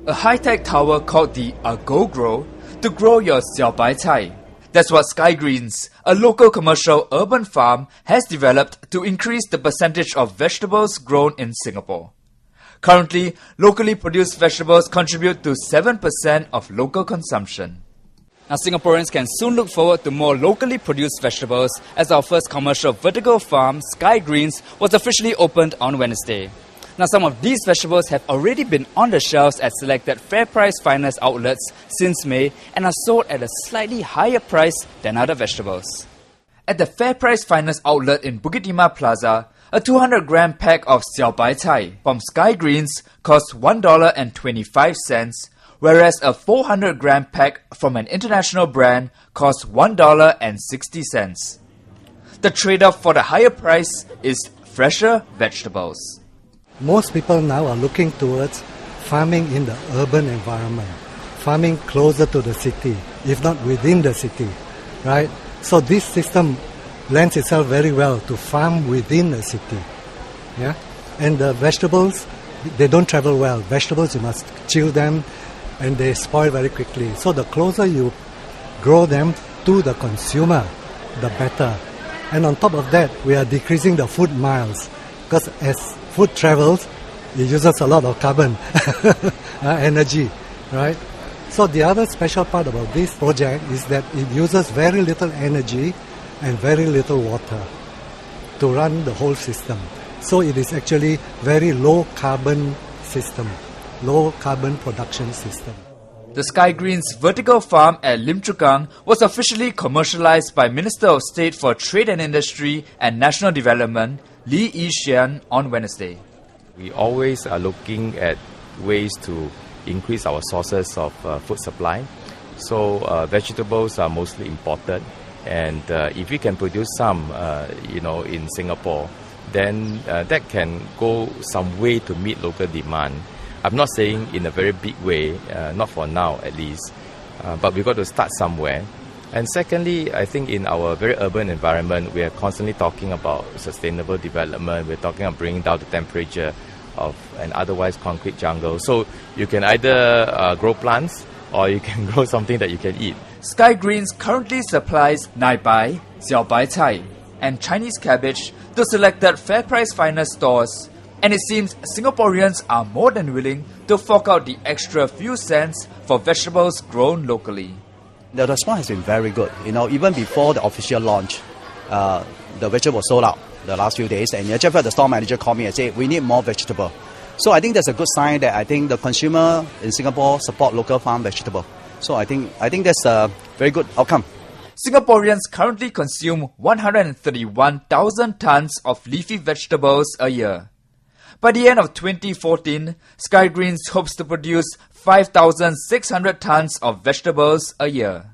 a high-tech tower called the AgoGrow to grow your xiaobai cai. That's what Sky Greens, a local commercial urban farm, has developed to increase the percentage of vegetables grown in Singapore. Currently, locally produced vegetables contribute to 7% of local consumption. Now, Singaporeans can soon look forward to more locally produced vegetables as our first commercial vertical farm, Sky Greens, was officially opened on Wednesday. Now, some of these vegetables have already been on the shelves at selected FairPrice Finest outlets since May and are sold at a slightly higher price than other vegetables. At the FairPrice Finest outlet in Bukit Timah Plaza, a 200-gram pack of xiaobai cai from Sky Greens costs $1.25, whereas a 400-gram pack from an international brand costs $1.60. The trade-off for the higher price is fresher vegetables. Most people now are looking towards farming in the urban environment, farming closer to the city, if not within the city, right? So this system lends itself very well to farm within a city, yeah? And the vegetables, they don't travel well. Vegetables, you must chill them and they spoil very quickly. So the closer you grow them to the consumer, the better. And on top of that, we are decreasing the food miles, because as food travels, it uses a lot of carbon, energy, right? So the other special part about this project is that it uses very little energy and very little water to run the whole system. So it is actually very low carbon system, low carbon production system. The Sky Greens vertical farm at Lim Chu Kang was officially commercialized by Minister of State for Trade and Industry and National Development, Lee Yi Shyan, on Wednesday. We always are looking at ways to increase our sources of food supply. So vegetables are mostly imported, and if we can produce some, in Singapore, then that can go some way to meet local demand. I'm not saying in a very big way, not for now at least, but we've got to start somewhere. And secondly, I think in our very urban environment, we are constantly talking about sustainable development. We're talking about bringing down the temperature of an otherwise concrete jungle. So you can either grow plants or you can grow something that you can eat. Sky Greens currently supplies nai bai, xiaobai cai, and Chinese cabbage to selected FairPrice Finest stores. And it seems Singaporeans are more than willing to fork out the extra few cents for vegetables grown locally. The response has been very good. Even before the official launch, the vegetable was sold out the last few days. And in fact, the store manager called me and said, we need more vegetable. So I think that's a good sign that I think the consumer in Singapore support local farm vegetable. So I think that's a very good outcome. Singaporeans currently consume 131,000 tons of leafy vegetables a year. By the end of 2014, Sky Greens hopes to produce 5,600 tons of vegetables a year.